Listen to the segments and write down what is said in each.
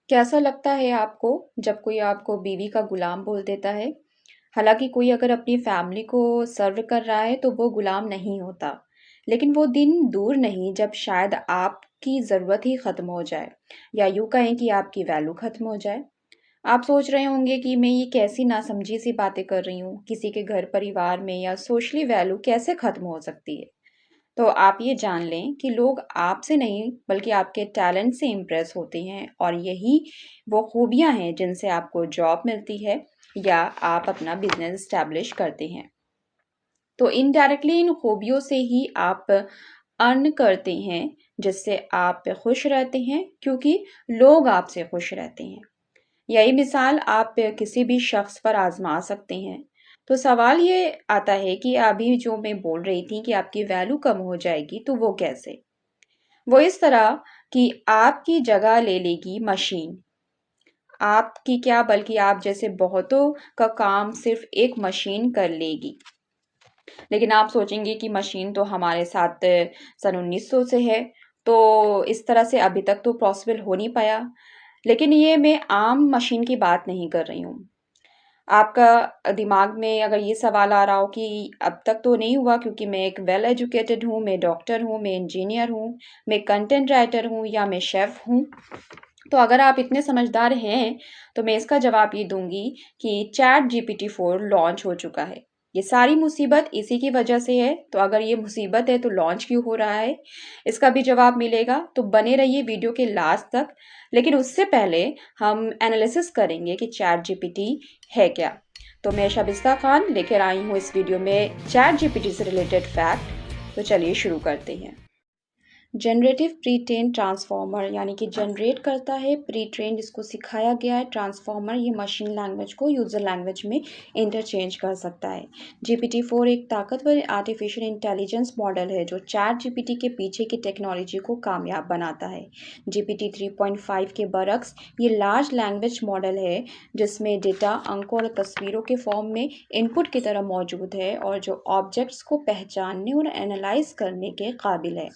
कैसा लगता है आपको जब कोई आपको बीवी का गुलाम बोल देता है? हालाँकि कोई अगर अपनी फैमिली को सर्व कर रहा है तो वो गुलाम नहीं होता। लेकिन वो दिन दूर नहीं जब शायद आपकी ज़रूरत ही ख़त्म हो जाए या यूँ कहें कि आपकी वैल्यू ख़त्म हो जाए। आप सोच रहे होंगे कि मैं ये कैसी नासमझी सी बातें कर रही हूँ, किसी के घर परिवार में या सोशली वैल्यू कैसे ख़त्म हो सकती है? तो आप ये जान लें कि लोग आपसे नहीं बल्कि आपके टैलेंट से इम्प्रेस होते हैं और यही वो खूबियाँ हैं जिनसे आपको जॉब मिलती है या आप अपना बिजनेस स्टैब्लिश करते हैं। तो इनडायरेक्टली इन खूबियों से ही आप अर्न करते हैं जिससे आप खुश रहते हैं क्योंकि लोग आपसे खुश रहते हैं। यही मिसाल आप किसी भी शख्स पर आजमा सकते हैं। तो सवाल ये आता है कि अभी जो मैं बोल रही थी कि आपकी वैल्यू कम हो जाएगी, तो वो कैसे? वो इस तरह कि आपकी जगह ले लेगी मशीन। आपकी क्या बल्कि आप जैसे बहुतों का काम सिर्फ एक मशीन कर लेगी। लेकिन आप सोचेंगे कि मशीन तो हमारे साथ सन 1900 से है, तो इस तरह से अभी तक तो पॉसिबल हो नहीं पाया। लेकिन ये मैं आम मशीन की बात नहीं कर रही हूँ। आपका दिमाग में अगर ये सवाल आ रहा हो कि अब तक तो नहीं हुआ क्योंकि मैं एक वेल एजुकेटेड हूँ, मैं डॉक्टर हूँ, मैं इंजीनियर हूँ, मैं कंटेंट राइटर हूँ या मैं शेफ़ हूँ। तो अगर आप इतने समझदार हैं, तो मैं इसका जवाब ये दूँगी कि चैट जीपीटी 4 लॉन्च हो चुका है। ये सारी मुसीबत इसी की वजह से है, तो अगर ये मुसीबत है तो लॉन्च क्यों हो रहा है? इसका भी जवाब मिलेगा, तो बने रहिए वीडियो के लास्ट तक। लेकिन उससे पहले हम एनालिसिस करेंगे कि चैट जीपीटी है क्या। तो मैं शबिस्ता खान लेकर आई हूँ इस वीडियो में चैट जीपीटी से रिलेटेड फैक्ट। तो चलिए शुरू करते हैं। जनरेटिव प्री ट्रेन ट्रांसफॉर्मर यानी कि जनरेट करता है प्री ट्रेन जिसको सिखाया गया है ट्रांसफॉर्मर ये मशीन लैंग्वेज को यूज़र लैंग्वेज में इंटरचेंज कर सकता है। GPT-4 एक ताकतवर आर्टिफिशियल इंटेलिजेंस मॉडल है जो चैट जीपीटी के पीछे की टेक्नोलॉजी को कामयाब बनाता है। GPT 3.5 के बरक्स ये लार्ज लैंग्वेज मॉडल है जिसमें डेटा अंकों और तस्वीरों के फॉर्म में इनपुट की तरह मौजूद है और जो ऑब्जेक्ट्स को पहचानने और एनालाइज करने के काबिल है।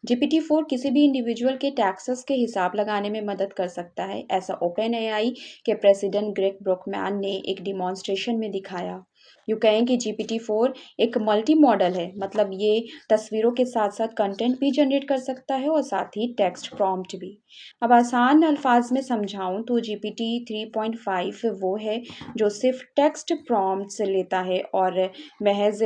GPT-4 किसी भी इंडिविजुअल के टैक्सेस के हिसाब लगाने में मदद कर सकता है, ऐसा ओपन एआई के प्रेसिडेंट ग्रेग ब्रोकमैन ने एक डिमॉन्स्ट्रेशन में दिखाया। यूँ कहें कि GPT-4 एक मल्टी मॉडल है, मतलब ये तस्वीरों के साथ साथ कंटेंट भी जनरेट कर सकता है और साथ ही टेक्स्ट प्रॉम्प्ट भी। अब आसान अल्फाज में समझाऊं तो GPT 3.5 वो है जो सिर्फ टेक्स्ट प्रॉम्प्ट से लेता है और महज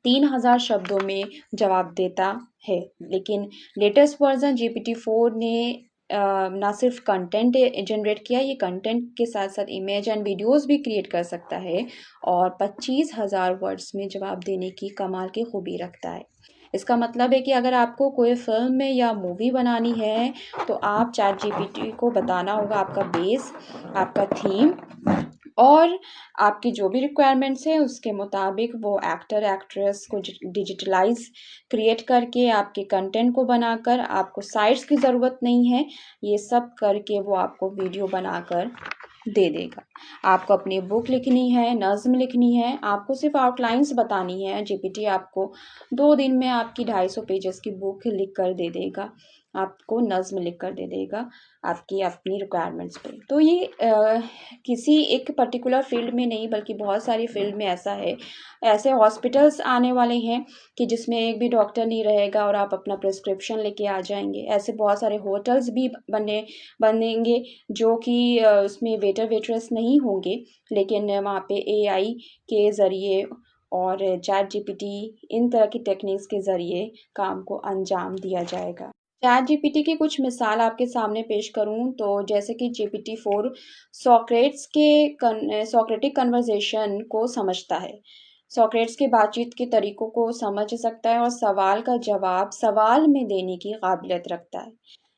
3000 शब्दों में जवाब देता है। लेकिन लेटेस्ट वर्जन GPT-4 ने ना सिर्फ कंटेंट जनरेट किया, ये कंटेंट के साथ साथ इमेज एंड वीडियोस भी क्रिएट कर सकता है और 25,000 वर्ड्स में जवाब देने की कमाल की खूबी रखता है। इसका मतलब है कि अगर आपको कोई फिल्म में या मूवी बनानी है तो आप चैट जीपीटी को बताना होगा आपका बेस, आपका थीम और आपकी जो भी रिक्वायरमेंट्स हैं उसके मुताबिक वो एक्टर एक्ट्रेस को डिजिटलाइज क्रिएट करके आपके कंटेंट को बनाकर, आपको साइट्स की ज़रूरत नहीं है, ये सब करके वो आपको वीडियो बनाकर दे देगा। आपको अपनी बुक लिखनी है, नज़्म लिखनी है, आपको सिर्फ आउटलाइंस बतानी है, जीपीटी आपको 2 दिन में आपकी 250 पेजेस की बुक लिख कर दे देगा, आपको नज़्म लिख कर दे देगा आपकी अपनी रिक्वायरमेंट्स पे। तो ये किसी एक पर्टिकुलर फील्ड में नहीं बल्कि बहुत सारी फील्ड में ऐसा है। ऐसे हॉस्पिटल्स आने वाले हैं कि जिसमें एक भी डॉक्टर नहीं रहेगा और आप अपना प्रिस्क्रिप्शन लेके आ जाएँगे। ऐसे बहुत सारे होटल्स भी बनेंगे जो कि उसमें वेटर वेट्रेस नहीं होंगे, लेकिन वहाँ पे एआई के ज़रिए और चैट जीपीटी इन तरह की टेक्निक्स के ज़रिए काम को अंजाम दिया जाएगा। चैट जीपीटी की कुछ मिसाल आपके सामने पेश करूं तो जैसे कि GPT-4 सोक्रेटिक कन्वर्सेशन को समझता है, सोक्रेट्स की बातचीत के तरीकों को समझ सकता है और सवाल का जवाब सवाल में देने की काबिलियत रखता है।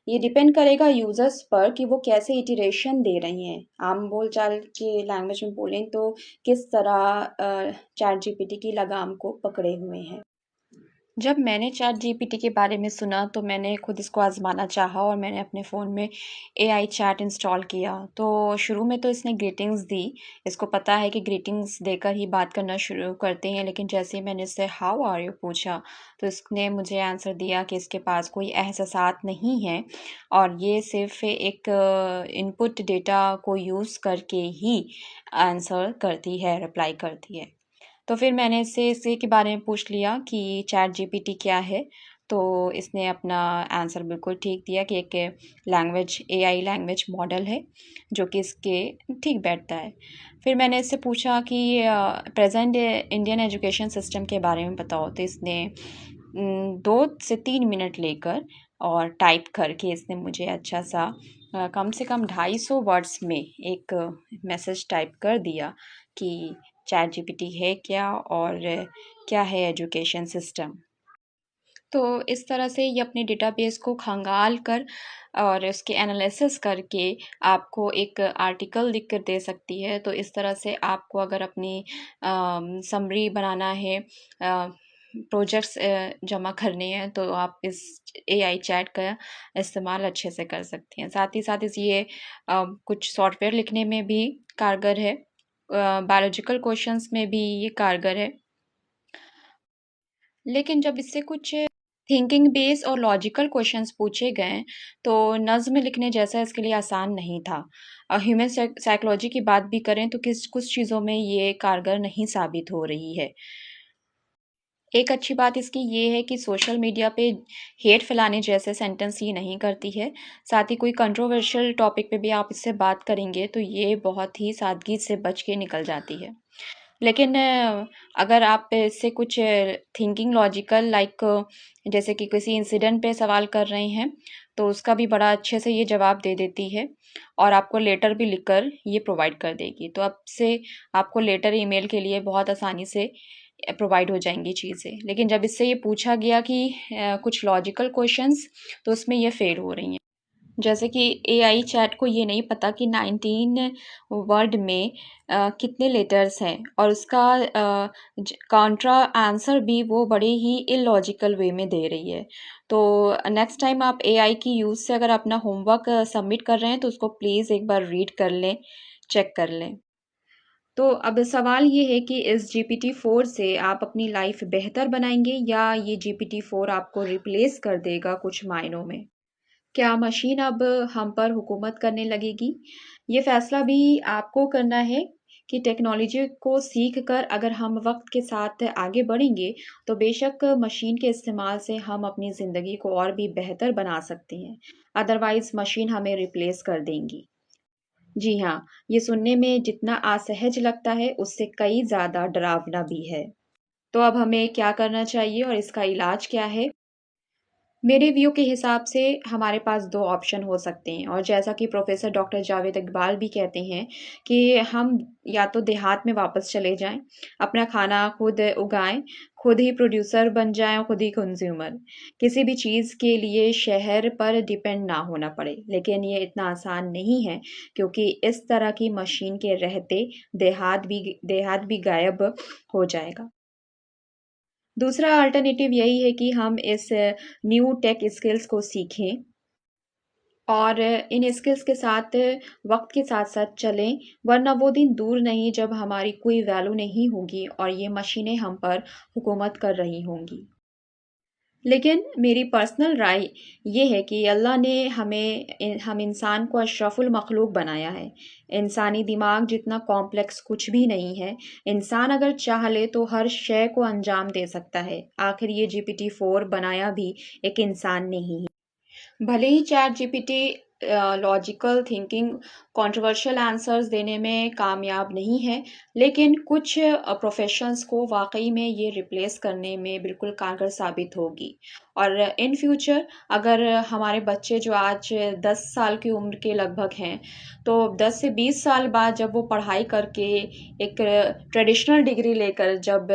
ये डिपेंड करेगा यूजर्स पर कि वो कैसे इटरेशन दे रही हैं। आम बोलचाल की लैंग्वेज में बोलें तो किस तरह चैट जीपीटी की लगाम को पकड़े हुए हैं। जब मैंने चैट जीपीटी के बारे में सुना तो मैंने खुद इसको आज़माना चाहा और मैंने अपने फ़ोन में एआई चैट इंस्टॉल किया। तो शुरू में तो इसने ग्रीटिंग्स दी। इसको पता है कि ग्रीटिंग्स देकर ही बात करना शुरू करते हैं, लेकिन जैसे ही मैंने इससे हाउ आर यू पूछा, तो इसने मुझे आंसर दिया कि इसके पास कोई एहसासात नहीं है और ये सिर्फ़ एक इनपुट डेटा को यूज़ करके ही आंसर करती है, रिप्लाई करती है। तो फिर मैंने इससे इसी के बारे में पूछ लिया कि चैट जीपीटी क्या है? तो इसने अपना आंसर बिल्कुल ठीक दिया कि एक लैंग्वेज एआई लैंग्वेज मॉडल है, जो कि इसके ठीक बैठता है। फिर मैंने इससे पूछा कि प्रेज़ेंट इंडियन एजुकेशन सिस्टम के बारे में बताओ, तो इसने 2 से 3 मिनट लेकर और टाइप करके इसने मुझे अच्छा-सा कम से कम 250 वर्ड्स में एक मैसेज टाइप कर दिया कि चैट जीपीटी है क्या और क्या है एजुकेशन सिस्टम। तो इस तरह से ये अपने डेटाबेस को खंगाल कर और उसके एनालिसिस करके आपको एक आर्टिकल लिख कर दे सकती है। तो इस तरह से आपको अगर अपनी समरी बनाना है, प्रोजेक्ट्स जमा करने हैं, तो आप इस एआई चैट का इस्तेमाल अच्छे से कर सकती हैं। साथ ही साथ ये कुछ सॉफ्टवेयर लिखने में भी कारगर है। बायोलॉजिकल क्वेश्चंस में भी ये कारगर है। लेकिन जब इससे कुछ थिंकिंग बेस और लॉजिकल क्वेश्चंस पूछे गए, तो नज़्म लिखने जैसा इसके लिए आसान नहीं था। ह्यूमन साइकोलॉजी की बात भी करें तो किस कुछ चीज़ों में ये कारगर नहीं साबित हो रही है। एक अच्छी बात इसकी ये है कि सोशल मीडिया पे हेट फैलाने जैसे सेंटेंस ये नहीं करती है। साथ ही कोई कंट्रोवर्शियल टॉपिक पे भी आप इससे बात करेंगे, तो ये बहुत ही सादगी से बच के निकल जाती है। लेकिन अगर आप इससे कुछ थिंकिंग लॉजिकल लाइक जैसे कि किसी इंसिडेंट पे सवाल कर रहे हैं, तो उसका भी बड़ा अच्छे से ये जवाब दे देती है और आपको लेटर भी लिखकर ये प्रोवाइड कर देगी। तो अब से आपको लेटर ईमेल के लिए बहुत आसानी से प्रोवाइड हो जाएँगी चीज़ें। लेकिन जब इससे ये पूछा गया कि कुछ लॉजिकल क्वेश्चंस, तो उसमें ये फ़ेल हो रही हैं। जैसे कि एआई चैट को ये नहीं पता कि 19 वर्ड में कितने लेटर्स हैं और उसका कॉन्ट्रा आंसर भी वो बड़े ही इलॉजिकल वे में दे रही है। तो नेक्स्ट टाइम आप एआई की यूज़ से अगर अपना होमवर्क सबमिट कर रहे हैं, तो उसको प्लीज़ एक बार रीड कर लें, चेक कर लें। तो अब सवाल ये है कि इस GPT-4 से आप अपनी लाइफ बेहतर बनाएंगे या ये GPT-4 आपको रिप्लेस कर देगा कुछ मायनों में? क्या मशीन अब हम पर हुकूमत करने लगेगी? ये फ़ैसला भी आपको करना है कि टेक्नोलॉजी को सीख कर अगर हम वक़्त के साथ आगे बढ़ेंगे, तो बेशक मशीन के इस्तेमाल से हम अपनी ज़िंदगी को और भी बेहतर बना सकते हैं। अदरवाइज़ मशीन हमें रिप्लेस कर देंगी। जी हाँ, ये सुनने में जितना असहज लगता है, उससे कई ज़्यादा डरावना भी है। तो अब हमें क्या करना चाहिए और इसका इलाज क्या है? मेरे व्यू के हिसाब से हमारे पास 2 ऑप्शन हो सकते हैं और जैसा कि प्रोफ़ेसर डॉक्टर जावेद इकबाल भी कहते हैं कि हम या तो देहात में वापस चले जाएँ, अपना खाना खुद उगाएँ, खुद ही प्रोड्यूसर बन जाएँ और खुद ही कंज़्यूमर। किसी भी चीज़ के लिए शहर पर डिपेंड ना होना पड़े। लेकिन ये इतना आसान नहीं है, क्योंकि इस तरह की मशीन के रहते देहात भी गायब हो जाएगा। दूसरा अल्टरनेटिव यही है कि हम इस न्यू टेक स्किल्स को सीखें और इन स्किल्स के साथ वक्त के साथ-साथ चलें, वरना वो दिन दूर नहीं जब हमारी कोई वैल्यू नहीं होगी और ये मशीनें हम पर हुकूमत कर रही होंगी। लेकिन मेरी पर्सनल राय ये है कि अल्लाह ने हम इंसान को अशरफुल मखलूक बनाया है। इंसानी दिमाग जितना कॉम्प्लेक्स कुछ भी नहीं है। इंसान अगर चाह ले तो हर शय को अंजाम दे सकता है। आखिर ये GPT-4 बनाया भी एक इंसान ने ही। भले ही ChatGPT logical thinking controversial answers देने में कामयाब नहीं है, लेकिन कुछ प्रोफेशंस को वाकई में ये रिप्लेस करने में बिल्कुल कारगर साबित होगी। और इन फ्यूचर अगर हमारे बच्चे जो आज 10 साल की उम्र के लगभग हैं, तो 10 से 20 साल बाद जब वो पढ़ाई करके एक ट्रेडिशनल डिग्री लेकर जब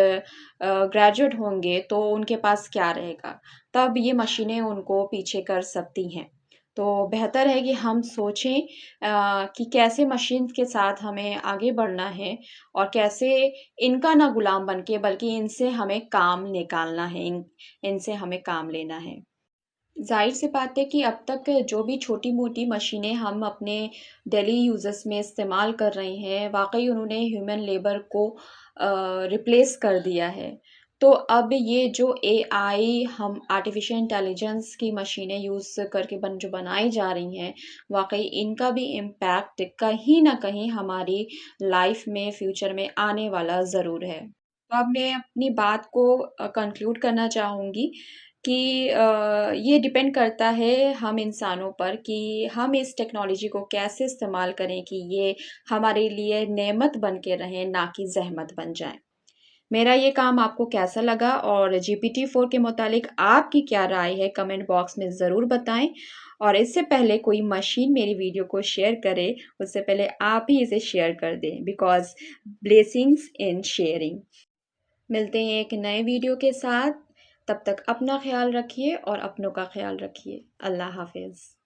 ग्रेजुएट होंगे, तो उनके पास क्या रहेगा? तब ये मशीनें उनको पीछे कर सकती हैं। तो बेहतर है कि हम सोचें कि कैसे मशीन के साथ हमें आगे बढ़ना है और कैसे इनका ना गुलाम बन के बल्कि इनसे हमें काम निकालना है, इनसे हमें काम लेना है। ज़ाहिर सी बात है कि अब तक जो भी छोटी-मोटी मशीनें हम अपने डेली यूज़ेस में इस्तेमाल कर रहे हैं, वाक़ई उन्होंने ह्यूमन लेबर को रिप्लेस कर दिया है। तो अब ये जो एआई हम आर्टिफ़िशियल इंटेलिजेंस की मशीनें यूज़ करके जो बनाई जा रही हैं, वाक़ई इनका भी इम्पैक्ट कहीं न कहीं हमारी लाइफ़ में, फ्यूचर में आने वाला ज़रूर है। तो अब मैं अपनी बात को कंक्लूड करना चाहूँगी कि ये डिपेंड करता है हम इंसानों पर कि हम इस टेक्नोलॉजी को कैसे इस्तेमाल करें कि ये हमारे लिए नेमत बन के रहें, ना कि ज़हमत बन जाए। मेरा ये काम आपको कैसा लगा और GPT-4 के मुतालिक आपकी क्या राय है, कमेंट बॉक्स में ज़रूर बताएँ। और इससे पहले कोई मशीन मेरी वीडियो को शेयर करे, उससे पहले आप ही इसे शेयर कर दें, बिकॉज़ ब्लेसिंग्स इन शेयरिंग। मिलते हैं एक नए वीडियो के साथ। तब तक अपना ख्याल रखिए और अपनों का ख्याल रखिए। अल्लाह हाफ़िज़।